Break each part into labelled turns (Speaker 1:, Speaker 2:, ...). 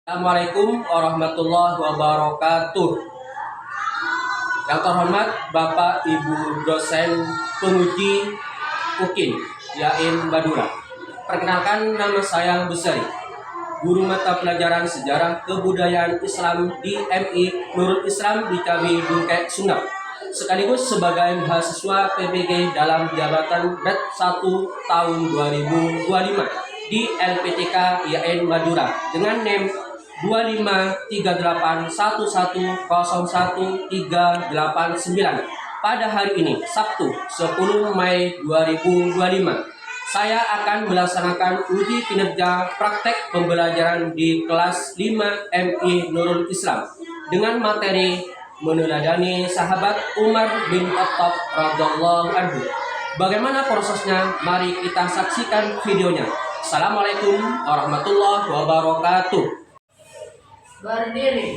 Speaker 1: Assalamualaikum warahmatullahi wabarakatuh. Yang terhormat Bapak Ibu dosen penguji UKIN YAIN Madura. Perkenalkan, nama saya Besari, guru mata pelajaran sejarah kebudayaan Islam di MI Nurul Islam di Cabi Bungkek Sunda, sekaligus sebagai mahasiswa PBG dalam jabatan BED 1 tahun 2025 di LPTK YAIN Madura dengan NEM 253811011389 pada hari ini, Sabtu 10 Mei 2025. Saya akan melaksanakan uji kinerja praktek pembelajaran di kelas 5 MI Nurul Islam dengan materi meneladani sahabat Umar bin Khattab radhiyallahu anhu. Bagaimana prosesnya? Mari kita saksikan videonya. Assalamualaikum warahmatullahi wabarakatuh.
Speaker 2: Berdiri.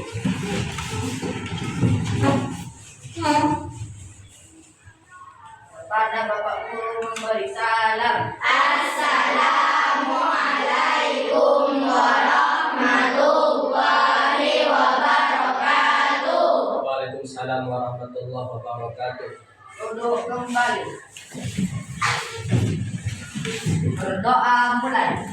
Speaker 2: Kepada Bapak Guru memberi salam. Assalamualaikum warahmatullahi wabarakatuh.
Speaker 1: Waalaikumsalam warahmatullahi wabarakatuh.
Speaker 2: Duduk kembali. Berdoa mulai.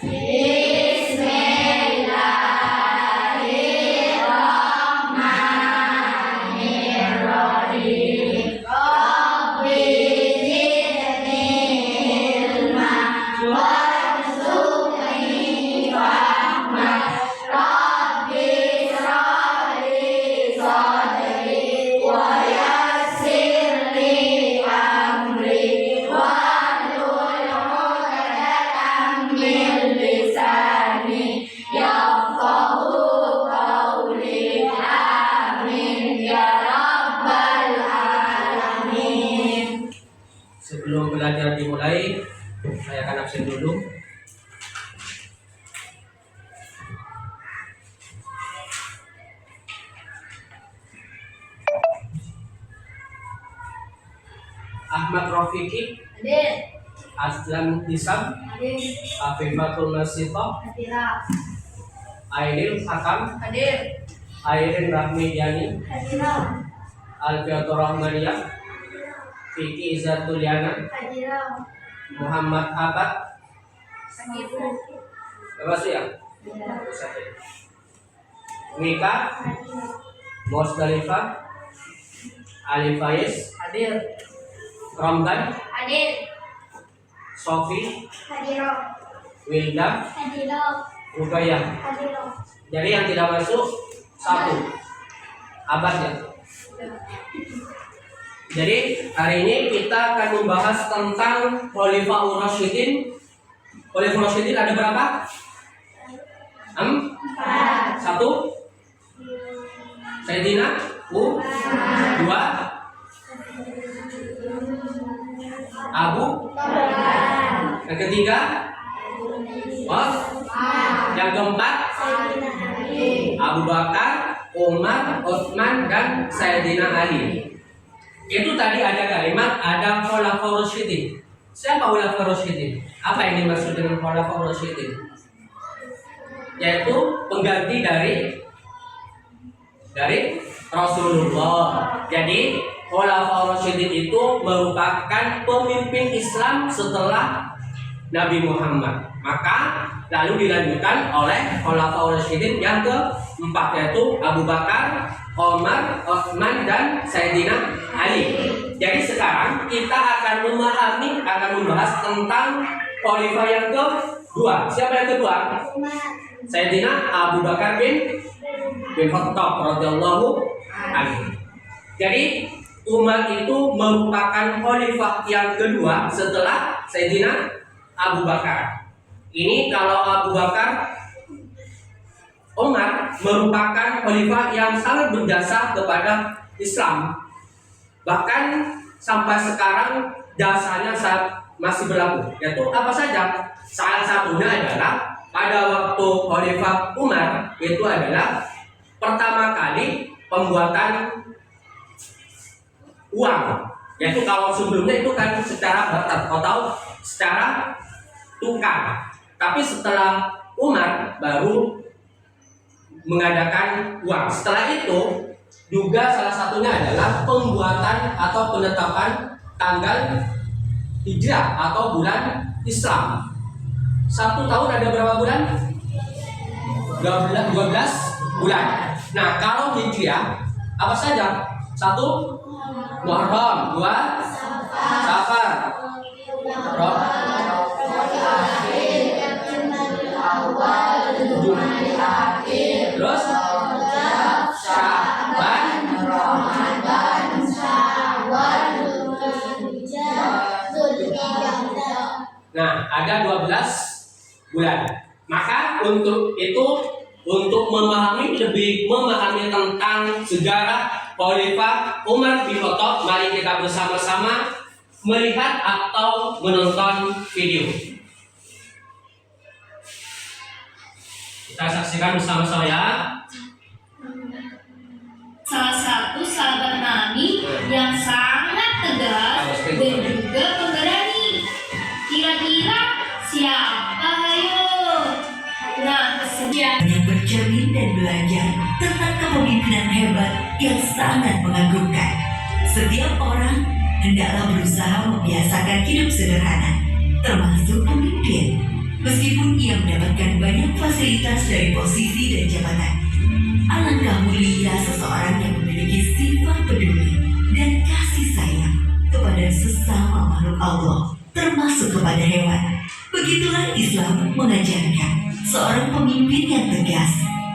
Speaker 1: Sebelum belajar dimulai, saya akan absen dulu. Ahmad Rafiqi,
Speaker 2: Hadir.
Speaker 1: Aslan Hisam,
Speaker 2: Hadir.
Speaker 1: Afifatul Nasifah,
Speaker 2: Hadirah.
Speaker 1: Aidil Hakam,
Speaker 2: Hadir.
Speaker 1: Airin Rahmidiani,
Speaker 2: Hadirah.
Speaker 1: Alfiatur Rahmaniyah, Fikri Izzatuliana,
Speaker 2: Hadirah.
Speaker 1: Muhammad Abad.
Speaker 2: Sakit.
Speaker 1: Bebas ya? Mika, Musdalifah, Ali Faiz,
Speaker 2: Hadir.
Speaker 1: Ramdan,
Speaker 2: Hadir.
Speaker 1: Sofi,
Speaker 2: Hadirah.
Speaker 1: Wilda,
Speaker 2: Hadirah.
Speaker 1: Ruqayyah.
Speaker 2: Hadirah.
Speaker 1: Jadi yang tidak masuk satu abadnya. Jadi hari ini kita akan membahas tentang Khulafaur Rasyidin. Khulafaur Rasyidin ada berapa? 4. 1 Sayyidina dua Abu, yang ketiga yang keempat Abu Bakar, Umar, Utsman, dan Sayyidina Ali. Itu tadi ada kalimat, ada Khulafaur Rasyidin. Siapa Khulafaur Rasyidin? Apa yang dimaksud dengan Khulafaur Rasyidin? Yaitu pengganti dari Rasulullah. Jadi Khulafaur Rasyidin itu merupakan pemimpin Islam setelah Nabi Muhammad. Maka lalu dilanjutkan oleh Khulafaur Rasyidin yang keempat, yaitu Abu Bakar, Umar, Utsman, dan Sayyidina Ali. Jadi sekarang kita akan membahas tentang khalifah yang kedua. Siapa yang kedua? Sayyidina Abu Bakar bin Khattab radhiyallahu anhu. Jadi Umar itu merupakan khalifah yang kedua setelah Sayyidina Abu Bakar. Ini kalau Abu Bakar, Umar merupakan khalifah yang sangat berjasa kepada Islam. Bahkan sampai sekarang jasanya masih berlaku. Yaitu apa saja? Salah satunya adalah pada waktu Khalifah Umar, itu adalah pertama kali pembuatan uang. Yaitu kalau sebelumnya itu kan secara batat atau secara tukar. Tapi setelah Umar baru mengadakan uang. Setelah itu juga salah satunya adalah pembuatan atau penetapan tanggal hijrah atau bulan Islam. 1 tahun ada berapa bulan? 12 bulan. Nah, kalau hijriah apa saja? 1 Muharram, 2 Safar, terus Syaban, nah ada 12 bulan. Maka untuk itu, untuk lebih memahami tentang sejarah Khalifah Umar bin Khattab, mari kita bersama-sama melihat atau menonton video. Kita saksikan bersama-sama ya.
Speaker 3: Salah satu sahabat Nabi yang sangat tegas dan juga pemberani. Kira-kira siapa ayo? Nah,
Speaker 4: yang bercermin dan belajar tentang kepemimpinan hebat yang sangat mengagumkan. Setiap orang hendaklah berusaha membiasakan hidup sederhana, termasuk pemimpin. Meskipun ia mendapatkan banyak fasilitas dari posisi dan jabatan, alangkah mulia seseorang yang memiliki sifat peduli dan kasih sayang kepada sesama makhluk Allah, termasuk kepada hewan. Begitulah Islam mengajarkan seorang pemimpin yang tegas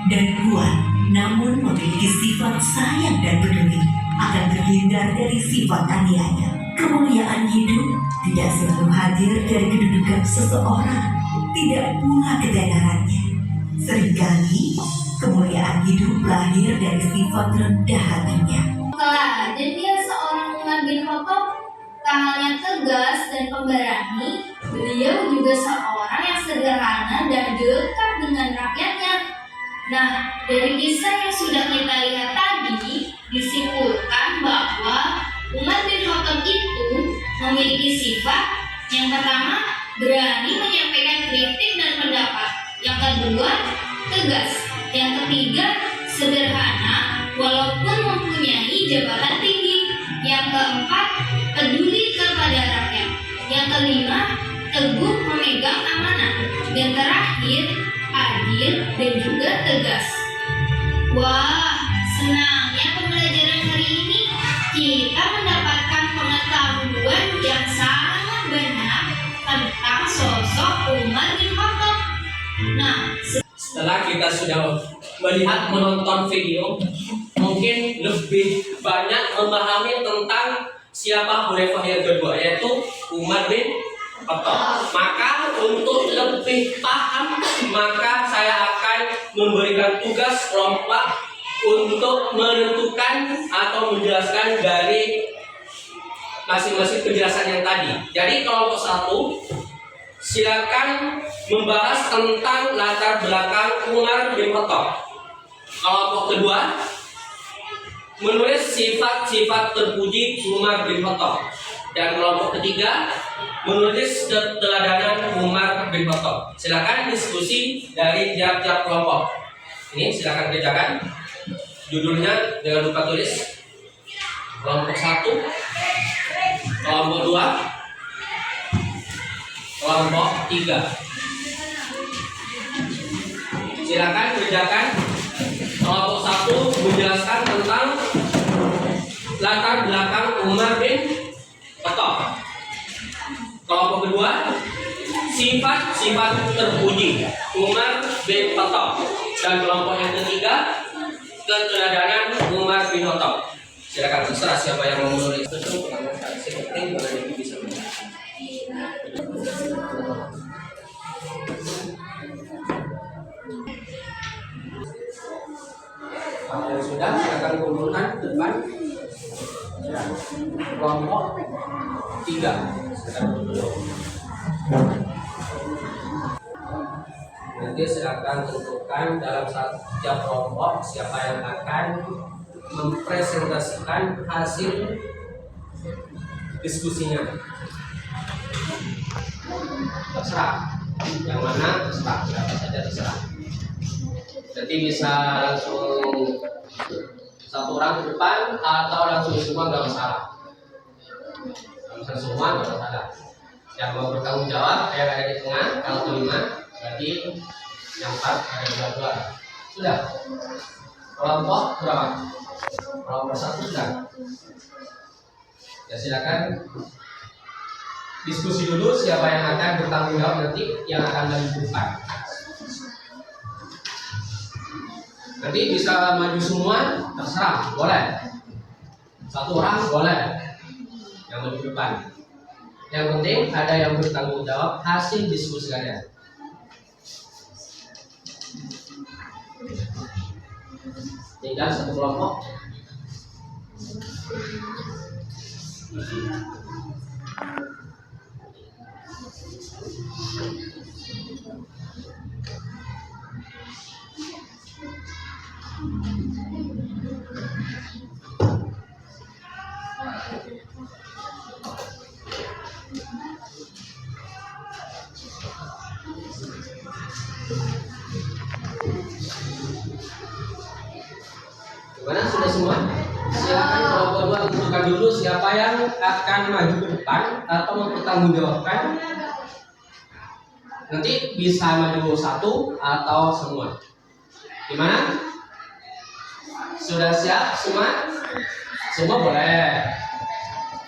Speaker 4: dan kuat, namun memiliki sifat sayang dan peduli, akan terhindar dari sifat aniaya. Kemuliaan hidup tidak selalu hadir dari kedudukan seseorang, tidak pula ketenarannya. Seringkali kemuliaan hidup lahir dari sifat rendah hatinya.
Speaker 3: teladan dia seorang Umar bin Khattab, tak hanya tegas dan pemberani, beliau juga seorang yang sederhana dan dekat dengan rakyatnya. Nah, dari kisah yang sudah kita lihat tadi, disimpulkan bahwa Umar bin Khattab itu memiliki sifat yang pertama, berani menyampaikan kritik dan pendapat. Yang kedua, tegas. Yang ketiga, sederhana walaupun mempunyai jabatan tinggi. Yang keempat, peduli kepada rakyat. Yang kelima, teguh memegang amanah. Dan terakhir, adil dan juga tegas. Wah, senangnya pembelajaran hari ini kita mendapatkan pengetahuan yang sangat banyak tentang sosok Umar bin Khattab. Nah,
Speaker 1: Setelah kita sudah melihat menonton video, mungkin lebih banyak memahami tentang siapa Khalifah yang kedua, yaitu Umar bin Khattab. Maka untuk lebih paham, maka saya akan memberikan tugas kelompok untuk menentukan atau menjelaskan dari masing-masing penjelasan yang tadi. Jadi kelompok 1 silakan membahas tentang latar belakang Umar bin Khattab. Kelompok kedua menulis sifat-sifat terpuji Umar bin Khattab. Dan kelompok ketiga menulis keteladanan Umar bin Khattab. Silakan diskusi dari tiap-tiap kelompok. Ini silakan kerjakan. Judulnya jangan lupa tulis. Kelompok 1, kelompok 2, kelompok 3. Silakan kerjakan. Kelompok 1 menjelaskan tentang latar belakang Umar bin Khattab. Kelompok kedua, sifat-sifat terpuji Umar bin Khattab. Dan kelompok yang ketiga, keteladanan Umar bin Khattab. Silakan terserah siapa yang mau menulis. Betul, seperti mana yang bisa menulis. Kalau sudah, silakan kumpulkan depan. Ya. Kelompok 3. Nanti silakan tentukan dalam setiap kelompok siapa yang akan mempresentasikan hasil diskusinya. Terserah yang mana, terserah, siapa saja terserah. Jadi bisa langsung satu orang ke depan atau langsung semua nggak masalah. Langsung semua nggak masalah. Yang mau bertanggung jawab yang ada di tengah, kalau 5 berarti yang 4 ada 2. Sudah. Kelompok berapa? Kelompok 1 sudah. Ya silakan diskusi dulu siapa yang akan bertanggung jawab nanti yang akan menentukan. Nanti bisa maju semua terserah, boleh. Satu orang boleh yang maju depan. Yang penting ada yang bertanggung jawab hasil diskusi kalian. Tinggal satu kelompok. Gimana, sudah semua? Silakan kelompok 2 tentukan dulu siapa yang akan maju ke depan atau mempertanggungjawabkan. Nanti bisa maju satu atau semua. Gimana? Sudah siap semua? Semua boleh.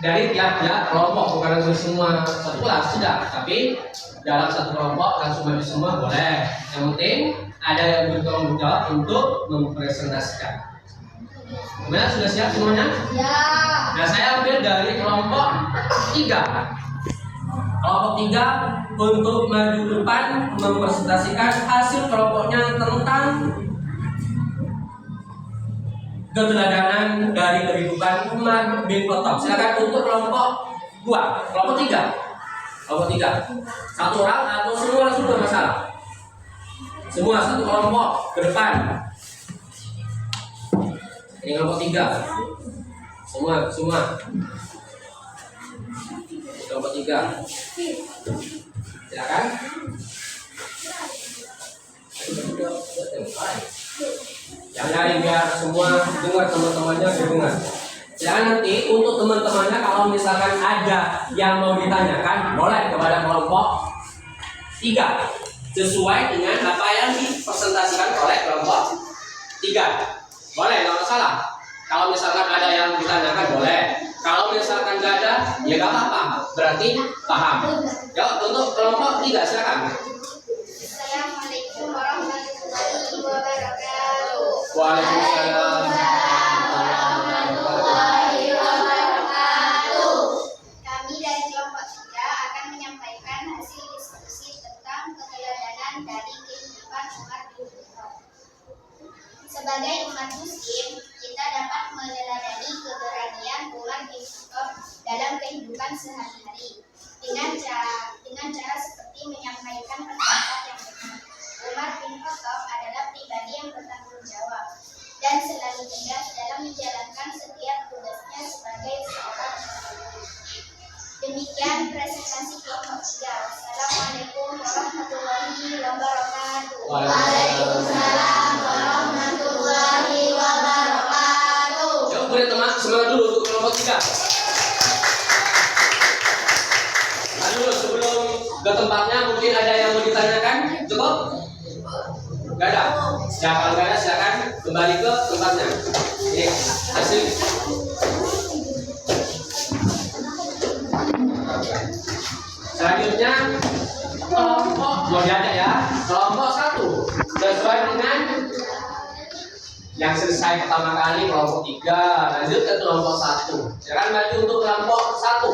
Speaker 1: Dari tiap-tiap kelompok, bukan langsung semua satu kelas sudah. Tapi dalam satu kelompok langsung maju semua boleh. Yang penting ada yang bertanggung jawab untuk mempresentasikan. Gimana, sudah siap semuanya?
Speaker 2: Ya.
Speaker 1: Nah, saya ambil dari kelompok 3. Kelompok 3 untuk maju ke depan mempresentasikan hasil kelompoknya tentang keteladanan dari kehidupan Umar bin Khattab. Silakan untuk kelompok 2, kelompok 3. Kelompok 3. Satu orang atau semua langsung bermasalah. Semua satu kelompok ke depan. Ini kelompok 3. Semua. Kelompok 3. Silakan. Yang lain biar semua dengar, teman-temannya dengar. Silakan nanti untuk teman-temannya kalau misalkan ada yang mau ditanyakan, boleh kepada kelompok 3 sesuai dengan apa yang dipresentasikan oleh kelompok 3. Boleh, nggak masalah. Kalau misalkan ada yang ditanyakan boleh. Kalau misalkan nggak ada, ya nggak apa-apa. Berarti paham. Ya, untuk kelompok 3 silakan.
Speaker 2: Assalamualaikum warahmatullahi wabarakatuh.
Speaker 1: Waalaikumsalam.
Speaker 2: warahmatullahi wabarakatuh. Kami dari kelompok 3 akan menyampaikan hasil diskusi tentang keteladanan dari kehidupan Umar bin Khattab. Sebagai umat muslim, kita dapat meneladani keberanian Umar bin Khattab dalam kehidupan sehari-hari dengan cara seperti menyampaikan pendapat yang benar. Umar bin Khattab adalah pribadi yang bertanggung jawab dan selalu tegas dalam menjalankan setiap tugasnya sebagai seorang pemimpin. Demikian presentasi kelompok 3. Assalamualaikum warahmatullahi wabarakatuh.
Speaker 1: Waalaikumsalam
Speaker 2: warahmatullahi wabarakatuh.
Speaker 1: Yuk, beri teman semangat dulu untuk kelompok 3. Nah, dulu sebelum ke tempatnya mungkin ada yang mau ditanyakan, cukup? Gak ada? Ya, kalau gak ada silakan kembali ke tempatnya. Ini hasil. Selanjutnya kelompok mau diajak ya. Kelompok 1 sesuai dengan yang selesai pertama kali kelompok 3, lanjut ke kelompok 1. Jangan maju untuk kelompok 1.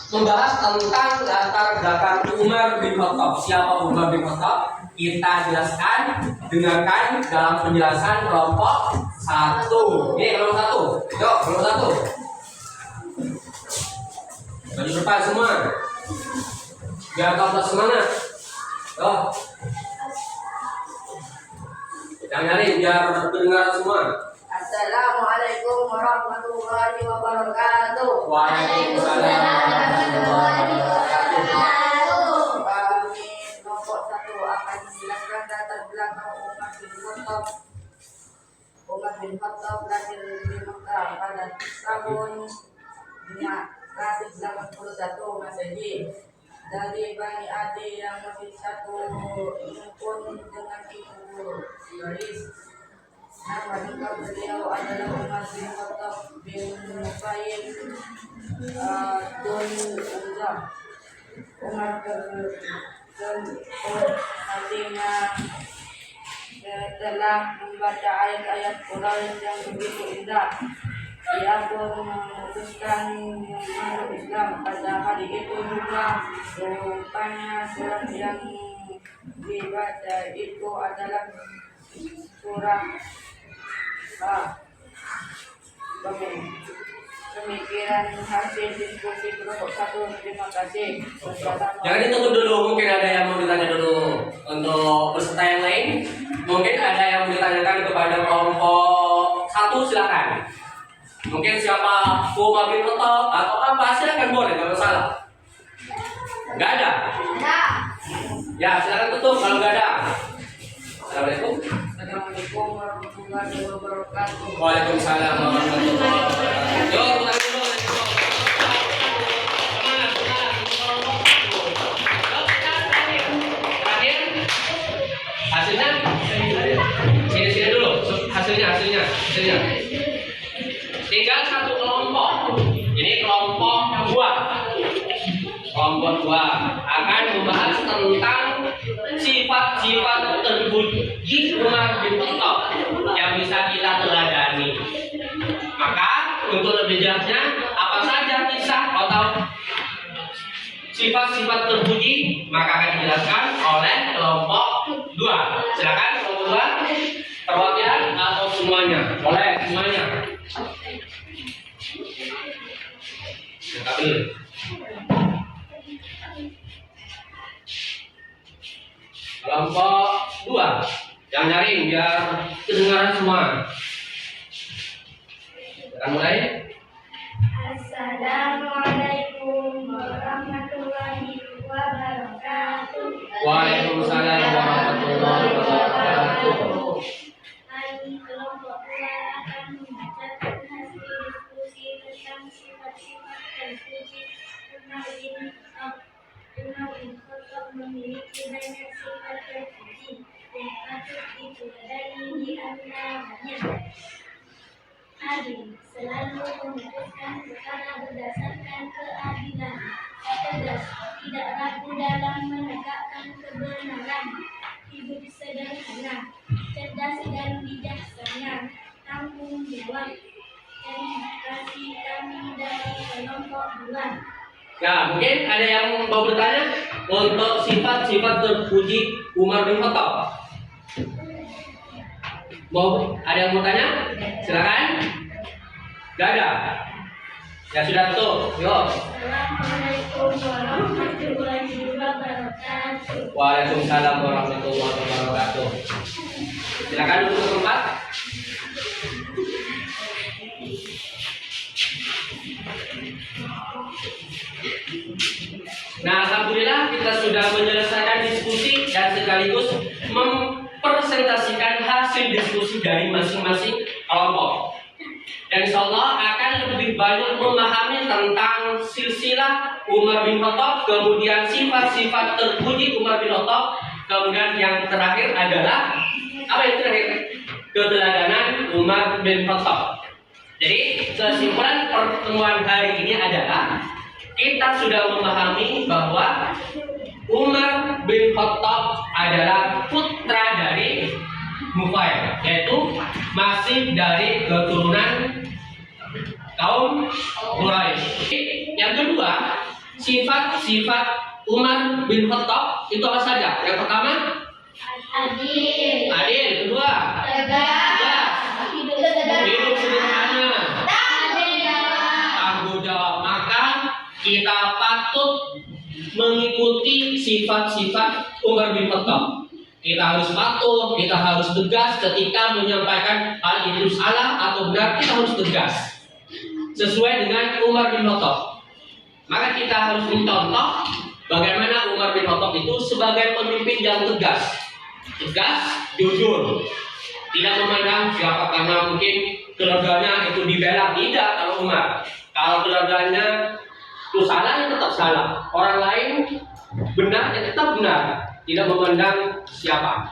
Speaker 1: Membahas tentang latar belakang Umar bin Khattab. Siapa Umar bin Khattab? Kita jelaskan, dengarkan dalam penjelasan kelompok 1. Ini kelompok 1. Yuk, kelompok 1. Maju depan semua. Biar kelompok semangat. Yuk. Yang nyari biar terdengar semua.
Speaker 2: Assalamualaikum warahmatullahi wabarakatuh.
Speaker 1: Waalaikumsalam warahmatullahi wabarakatuh.
Speaker 2: Kami
Speaker 5: Kelompok 1 akan menjelaskan latar belakang Umar bin Khattab. Umar bin Khattab lahir di Mekah pada tahun 581 Masehi dari Bani Adi yang masih satu rumpun dengan ibu Garis. Nama lengkap beliau adalah Umar bin Khattab bin Nufail Dun Umzah. Umar artinya telah membaca ayat-ayat Quran yang begitu indah. Ia pun memutuskan memeluk Islam. Pada hari itu juga rupanya surat yang dibaca itu adalah surah Demikian hasil diskusi kelompok 1. Terima kasih.
Speaker 1: Jangan ditunggu dulu, mungkin ada yang mau ditanya dulu untuk peserta yang lain. Mungkin ada yang mau ditanyakan kepada kelompok 1, silakan. Mungkin siapa Umar bin Khattab atau apa, silakan, boleh, nggak masalah. Nggak ada? Ya, silakan tutup kalau nggak ada. Assalamualaikum.
Speaker 5: Assalamualaikum warahmatullahi wabarakatuh.
Speaker 1: Waalaikumsalam warahmatullahi wabarakatuh. Yo, tanya dulu. Terakhir, hasilnya sini dulu. Hasilnya. Tinggal satu kelompok. Ini kelompok 2. Kelompok 2 akan membahas tentang sifat-sifat terpuji Umar bin Khattab yang bisa kita teladani. Maka untuk lebih jelasnya, apa saja kisah atau sifat-sifat terpuji maka akan dijelaskan oleh kelompok 2. Silakan kelompok 2, perwakilan atau semuanya? Boleh semuanya. Kelompok 2 yang nyaring biar kedengaran semua. Kita mulai.
Speaker 2: Assalamualaikum warahmatullahi wabarakatuh.
Speaker 1: Waalaikumsalam warahmatullahi wabarakatuh.
Speaker 2: Kami kelompok 2 akan membacakan hasil diskusi tentang sifat-sifat terpuji Umar bin Khattab. Umar bin Khattab memiliki banyak sifat terpuji yang patut diteladani di antaranya. Adil, selalu memutuskan perkara berdasarkan keadilan, tegas, tidak ragu dalam menegakkan kebenaran, hidup sederhana, cerdas dan bijaksana, tanggung jawab. Terima kasih kami dari kelompok 2.
Speaker 1: Nah, mungkin ada yang mau bertanya untuk sifat-sifat terpuji Umar bin Khattab. Ada yang mau tanya? Silakan. Gak ada. Ya sudah tutup. Yo.
Speaker 2: Assalamualaikum warahmatullahi wabarakatuh.
Speaker 1: Waalaikumsalam warahmatullahi wabarakatuh. Silakan duduk ke tempat. Nah, alhamdulillah kita sudah menyelesaikan diskusi dan sekaligus mempresentasikan hasil diskusi dari masing-masing kelompok. Dan insyaallah akan lebih banyak memahami tentang silsilah Umar bin Khattab, kemudian sifat-sifat terpuji Umar bin Khattab, kemudian yang terakhir adalah apa yang terakhir? Keteladanan Umar bin Khattab. Jadi kesimpulan pertemuan hari ini adalah kita sudah memahami bahwa Umar bin Khattab adalah putra dari Nufail, yaitu masih dari keturunan kaum Quraisy. Yang kedua, sifat-sifat Umar bin Khattab itu apa saja? Yang pertama, adil. Kedua, tegas. Hidup sederhana. Tanggung jawab. Maka kita patut mengikuti sifat-sifat Umar bin Khattab. Kita harus patuh, kita harus tegas ketika menyampaikan hal itu salah atau benar, kita harus tegas sesuai dengan Umar bin Khattab. Maka kita harus mencontoh Bagaimana Umar bin Khattab itu sebagai pemimpin yang tegas, jujur, tidak memandang siapa, karena mungkin keluarganya itu dibela. Tidak kalau Umar. Kalau keluarganya itu salah, ya tetap salah. Orang lain benar, ya tetap benar. Tidak memandang siapa.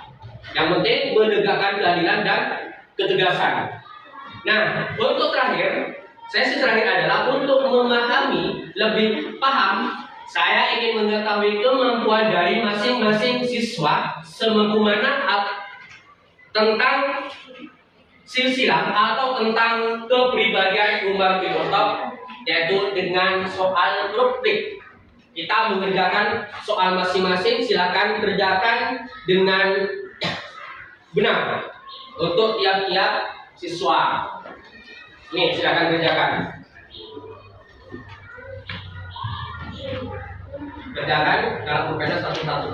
Speaker 1: Yang penting menegakkan keadilan dan ketegasan. Nah, untuk terakhir, sesi terakhir adalah untuk memahami, lebih paham. Saya ingin mengetahui kemampuan dari masing-masing siswa sebagaimana tentang silsilah atau tentang kepribadian Umar bin Khattab, yaitu dengan soal rubrik. Kita mengerjakan soal masing-masing, silakan kerjakan dengan benar untuk tiap-tiap siswa. Nih, silakan kerjakan. Kerjakan dalam pulpen satu-satu.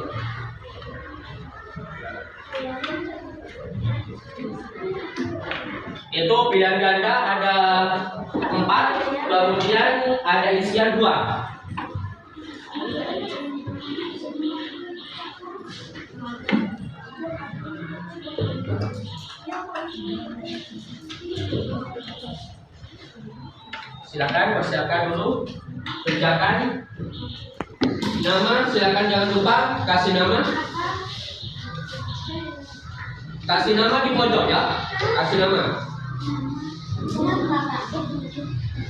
Speaker 1: Itu pilihan ganda ada 4, kemudian ada isian 2. Silakan persiapkan dulu, kerjakan. Nama silakan jangan lupa kasih nama. Kasih nama di pojok ya. Kasih nama.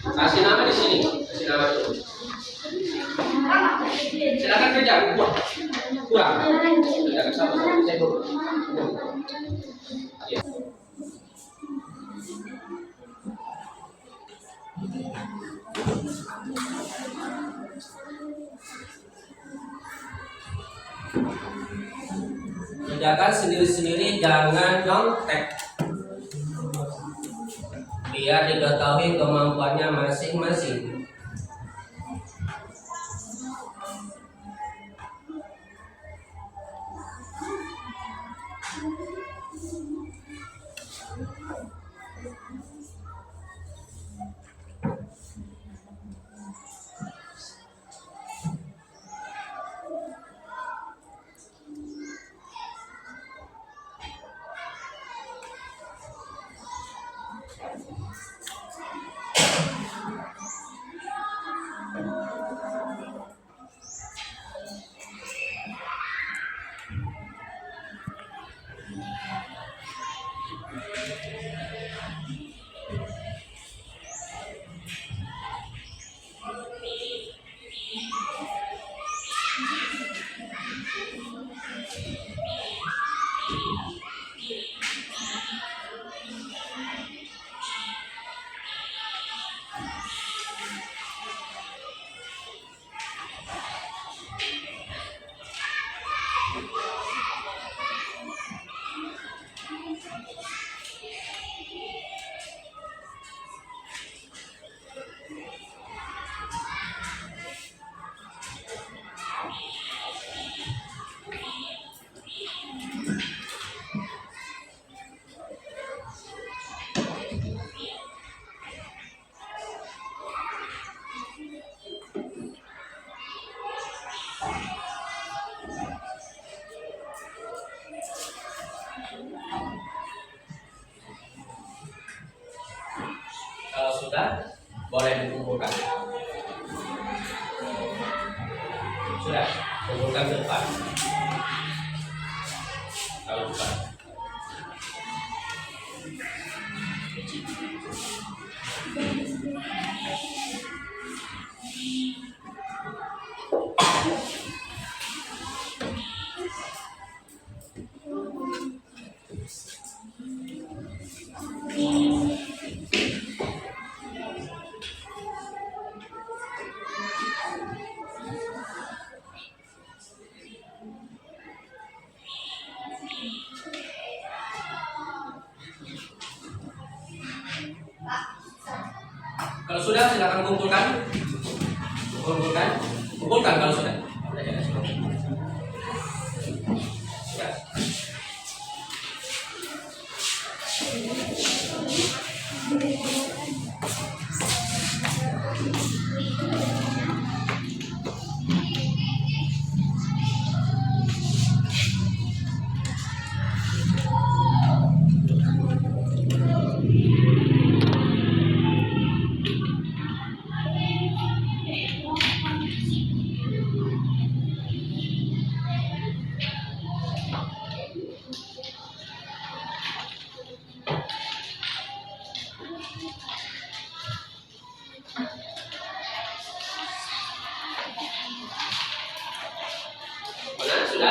Speaker 1: Kasih nama di sini. Kasih nama itu. Silakan kerja. Kurang. Kerjakan sama-sama. Saya dulu. Ya. Kerjakan sendiri-sendiri, jangan nyontek, biar diketahui kemampuannya masing-masing. Kalau sudah, boleh dikumpulkan. Sudah, kumpulkan ke depan. Kalau depan. Kalau sudah, silakan kumpulkan. Kumpulkan kalau sudah. Ya.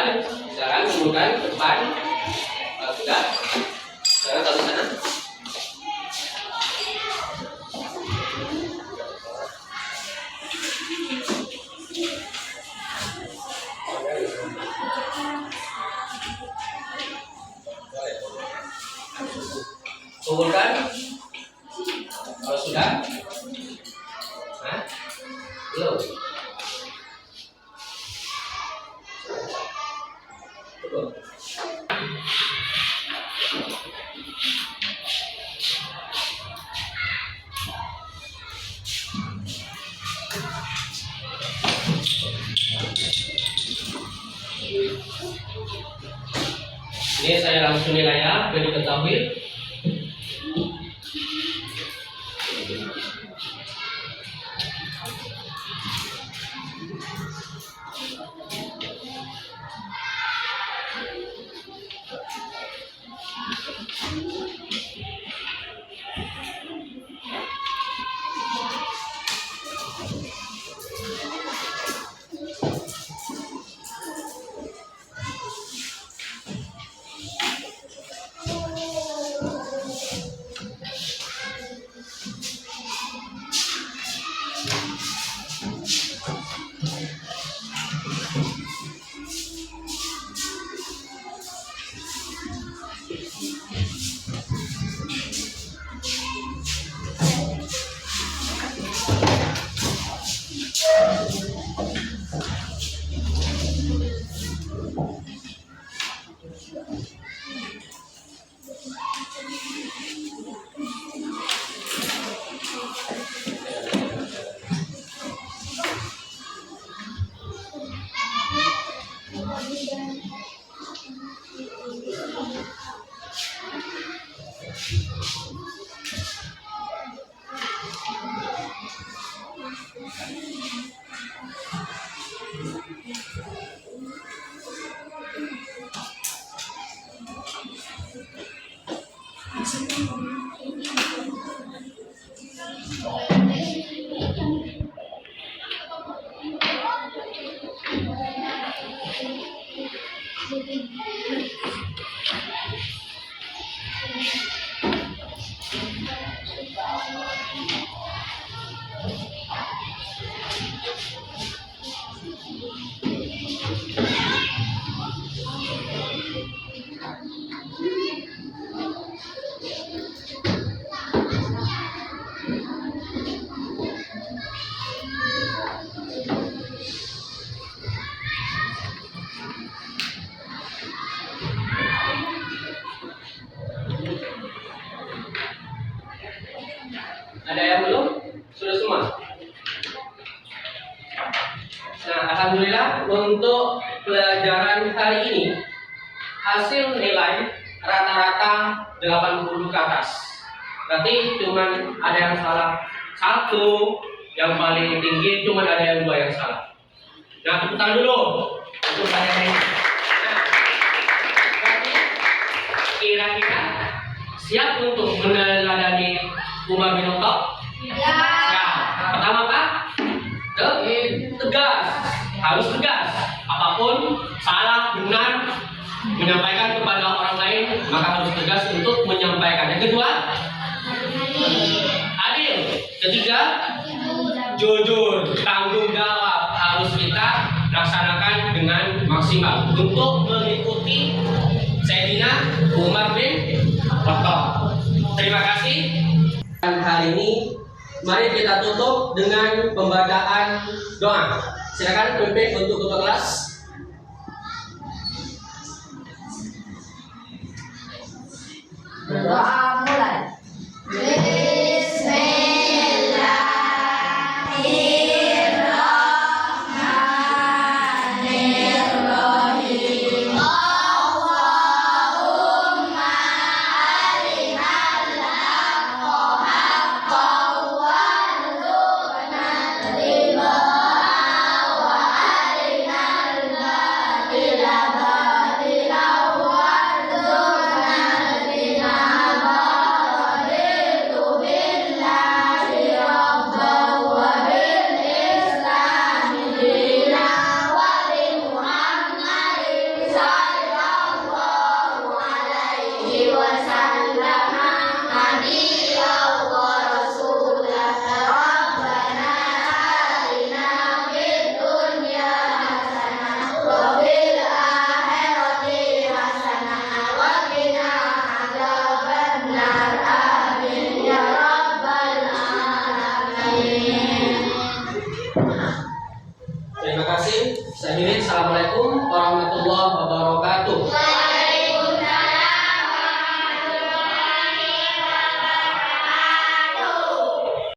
Speaker 1: kumpulkan, sekarang kumpulkan ke depan. Kalau sudah, sekarang taruh sana. Kumpulkan. Kalau sudah, belum. Belum. Ini saya langsung nilai ya, biar diketahui. Ada yang belum? Sudah semua? Nah, alhamdulillah untuk pelajaran hari ini hasil nilai rata-rata 80 ke atas. Berarti cuman ada yang salah satu, yang paling tinggi cuman ada yang dua yang salah. Nah, tepuk tangan dulu untuk saya. Nah, berarti kira-kira siap untuk meneladani Umar bin Khattab?
Speaker 2: Ya.
Speaker 1: Pertama Pak, tegas, harus tegas. Apapun salah benar menyampaikan kepada orang lain, maka harus tegas untuk menyampaikan. Yang kedua, adil. Ketiga, jujur, tanggung jawab harus kita laksanakan dengan maksimal untuk mengikuti Sayyidina Umar bin Khattab. Terima kasih. Hari ini mari kita tutup dengan pembacaan doa. Silakan pemimpin untuk ketua kelas.
Speaker 5: Berdoa mulai.
Speaker 2: Bismillahirrahmanirrahim.
Speaker 1: Terima kasih. Saya Assalamualaikum warahmatullahi wabarakatuh.